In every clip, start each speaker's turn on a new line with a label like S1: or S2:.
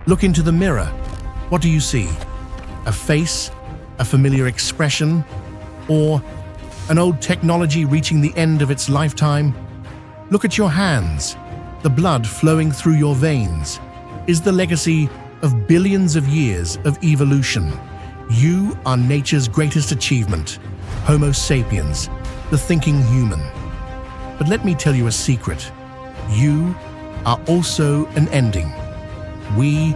S1: Look into the mirror. What do you see? A face, a familiar expression, or an old technology reaching the end of its lifetime? Look at your hands. The blood flowing through your veins is the legacy of billions of years of evolution. You are nature's greatest achievement, Homo Sapiens, the thinking human. But let me tell you a secret. You are also an ending. We,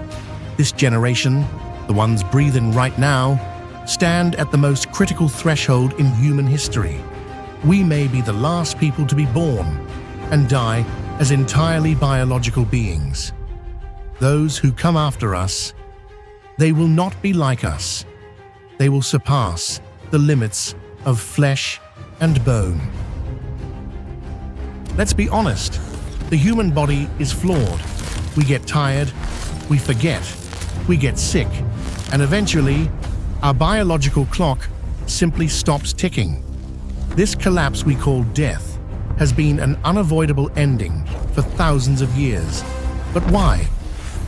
S1: this generation, the ones breathing right now, stand at the most critical threshold in human history. We may be the last people to be born and die as entirely biological beings. Those who come after us, they will not be like us. They will surpass the limits of flesh and bone. Let's be honest, the human body is flawed. We get tired, we forget, we get sick, and eventually, our biological clock simply stops ticking. This collapse we call death has been an unavoidable ending for thousands of years. But why?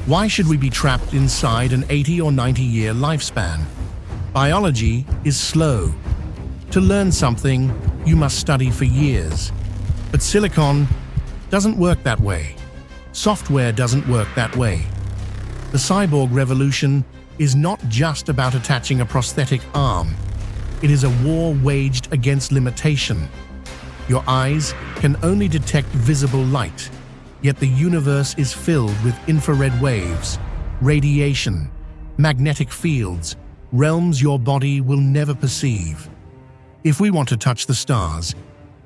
S1: Why should we be trapped inside an 80 or 90-year lifespan? Biology is slow. To learn something, you must study for years. But silicon doesn't work that way. Software doesn't work that way. The cyborg revolution is not just about attaching a prosthetic arm. It is a war waged against limitation. Your eyes can only detect visible light, yet the universe is filled with infrared waves, radiation, magnetic fields, realms your body will never perceive. If we want to touch the stars,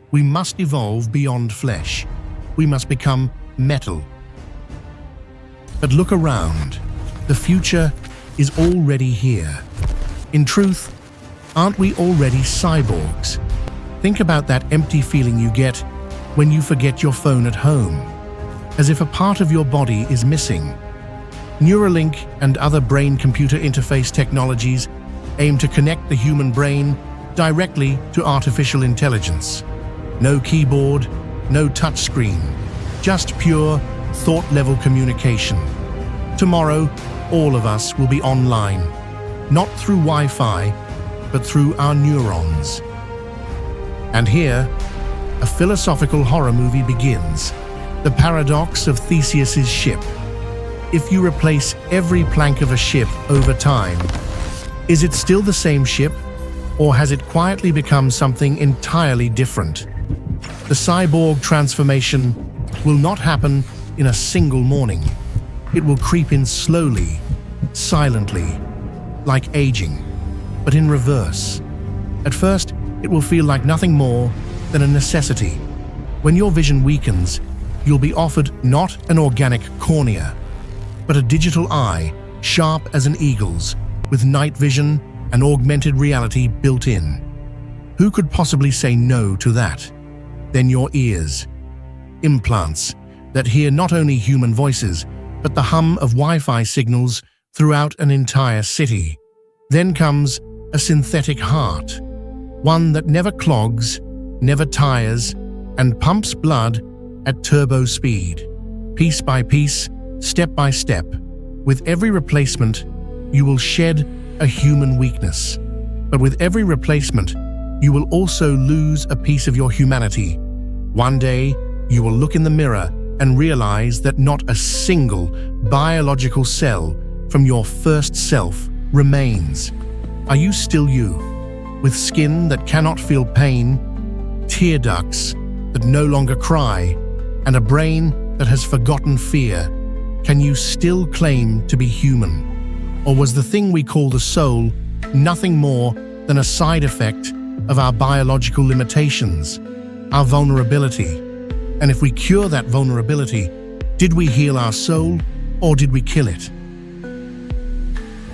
S1: we must evolve beyond flesh. We must become metal. But look around. The future is already here. In truth, aren't we already cyborgs? Think about that empty feeling you get when you forget your phone at home, as if a part of your body is missing. Neuralink and other brain-computer interface technologies aim to connect the human brain directly to artificial intelligence. No keyboard, no touchscreen, just pure, thought-level communication. Tomorrow, all of us will be online, not through Wi-Fi, but through our neurons. And here, a philosophical horror movie begins. The paradox of Theseus's ship. If you replace every plank of a ship over time, is it still the same ship, or has it quietly become something entirely different? The cyborg transformation will not happen in a single morning. It will creep in slowly, silently, like aging, but in reverse. At first, it will feel like nothing more than a necessity. When your vision weakens, you'll be offered not an organic cornea, but a digital eye, sharp as an eagle's, with night vision and augmented reality built in. Who could possibly say no to that? Then your ears. Implants that hear not only human voices, but the hum of Wi-Fi signals throughout an entire city. Then comes a synthetic heart, one that never clogs, never tires, and pumps blood at turbo speed. Piece by piece, step by step, with every replacement, you will shed a human weakness. But with every replacement, you will also lose a piece of your humanity. One day, you will look in the mirror and realize that not a single biological cell from your first self remains. Are you still you, with skin that cannot feel pain, tear ducts that no longer cry, and a brain that has forgotten fear? Can you still claim to be human? Or was the thing we call the soul nothing more than a side effect of our biological limitations, our vulnerability? And if we cure that vulnerability, did we heal our soul or did we kill it?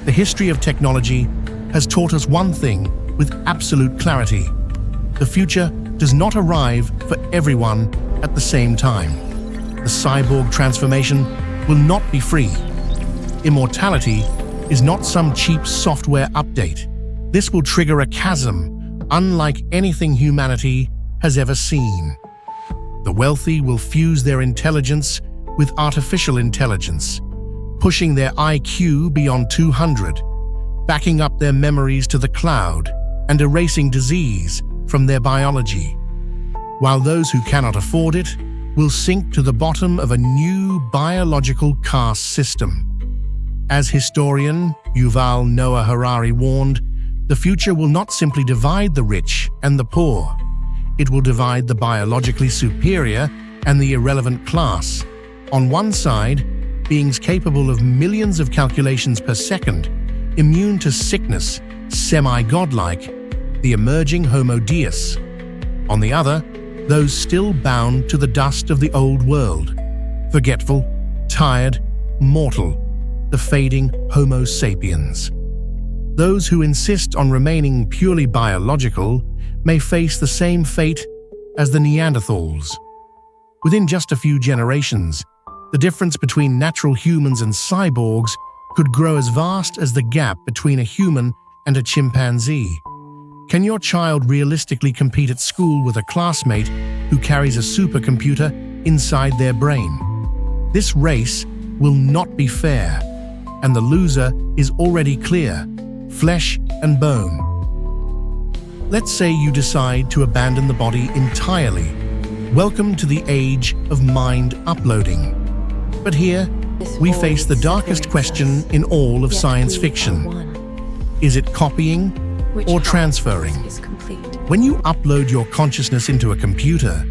S1: The history of technology has taught us one thing with absolute clarity. The future does not arrive for everyone at the same time. The cyborg transformation will not be free. Immortality is not some cheap software update. This will trigger a chasm unlike anything humanity has ever seen. The wealthy will fuse their intelligence with artificial intelligence, pushing their IQ beyond 200, backing up their memories to the cloud, and erasing disease from their biology. While those who cannot afford it will sink to the bottom of a new biological caste system. As historian Yuval Noah Harari warned, the future will not simply divide the rich and the poor. It will divide the biologically superior and the irrelevant class. On one side, beings capable of millions of calculations per second, immune to sickness, semi-godlike, the emerging Homo Deus. On the other, those still bound to the dust of the old world, forgetful, tired, mortal, the fading Homo Sapiens. Those who insist on remaining purely biological may face the same fate as the Neanderthals. Within just a few generations, the difference between natural humans and cyborgs could grow as vast as the gap between a human and a chimpanzee. Can your child realistically compete at school with a classmate who carries a supercomputer inside their brain? This race will not be fair, and the loser is already clear: flesh and bone. Let's say you decide to abandon the body entirely. Welcome to the age of mind uploading. But here, we face the darkest question in all of science fiction. Is it copying or transferring? When you upload your consciousness into a computer,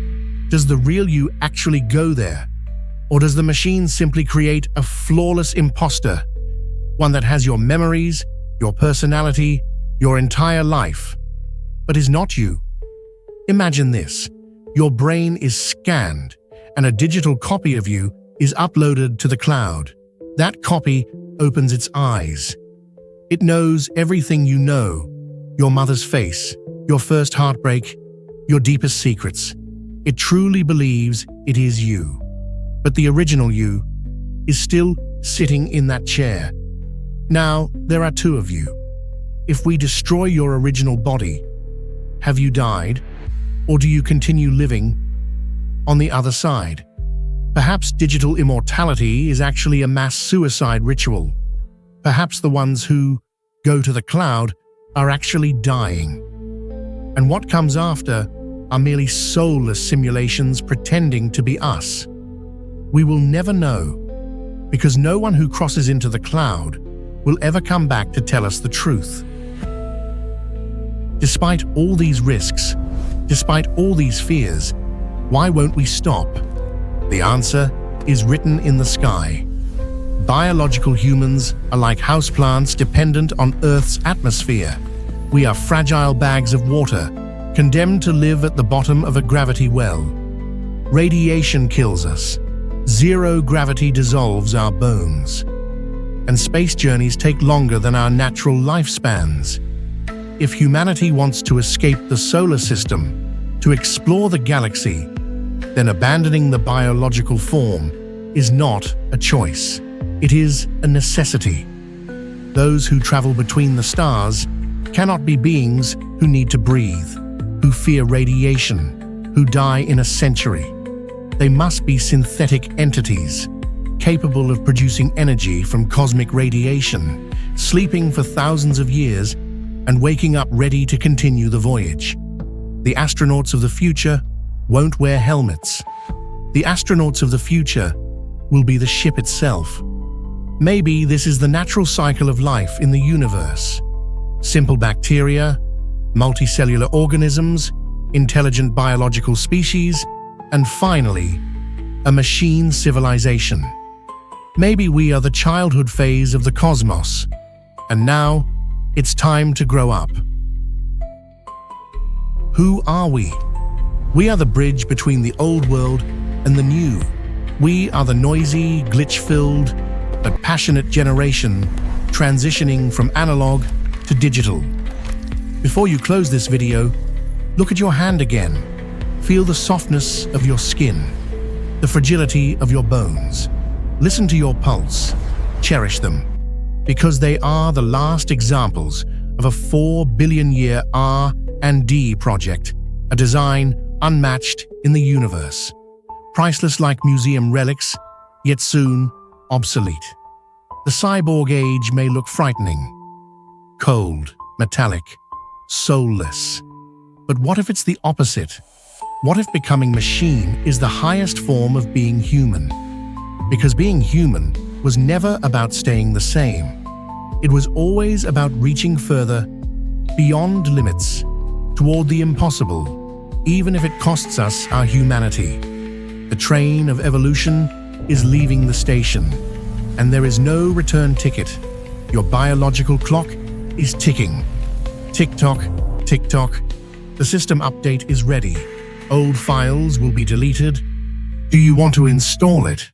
S1: does the real you actually go there? Or does the machine simply create a flawless imposter, one that has your memories, your personality, your entire life, but is not you? Imagine this: your brain is scanned, and a digital copy of you is uploaded to the cloud. That copy opens its eyes. It knows everything you know: your mother's face, your first heartbreak, your deepest secrets. It truly believes it is you. But the original you is still sitting in that chair. Now, there are two of you. If we destroy your original body, have you died, or do you continue living on the other side? Perhaps digital immortality is actually a mass suicide ritual. Perhaps the ones who go to the cloud are actually dying. And what comes after are merely soulless simulations pretending to be us. We will never know, because no one who crosses into the cloud will ever come back to tell us the truth. Despite all these risks, despite all these fears, why won't we stop? The answer is written in the sky. Biological humans are like houseplants dependent on Earth's atmosphere. We are fragile bags of water, condemned to live at the bottom of a gravity well. Radiation kills us. Zero gravity dissolves our bones. And space journeys take longer than our natural lifespans. If humanity wants to escape the solar system, to explore the galaxy, then abandoning the biological form is not a choice. It is a necessity. Those who travel between the stars cannot be beings who need to breathe, who fear radiation, who die in a century. They must be synthetic entities, capable of producing energy from cosmic radiation, sleeping for thousands of years, and waking up ready to continue the voyage. The astronauts of the future won't wear helmets. The astronauts of the future will be the ship itself. Maybe this is the natural cycle of life in the universe. Simple bacteria, multicellular organisms, intelligent biological species, and finally, a machine civilization. Maybe we are the childhood phase of the cosmos, and now it's time to grow up. Who are we? We are the bridge between the old world and the new. We are the noisy, glitch-filled, but passionate generation transitioning from analog to digital. Before you close this video, look at your hand again. Feel the softness of your skin, the fragility of your bones. Listen to your pulse. Cherish them, because they are the last examples of a 4 billion-year R&D project, a design unmatched in the universe. Priceless like museum relics, yet soon obsolete. The cyborg age may look frightening. Cold, metallic, soulless. But what if it's the opposite? What if becoming machine is the highest form of being human? Because being human was never about staying the same. It was always about reaching further, beyond limits, toward the impossible, even if it costs us our humanity. The train of evolution is leaving the station, and there is no return ticket. Your biological clock is ticking. Tick-tock, tick-tock. The system update is ready. Old files will be deleted. Do you want to install it?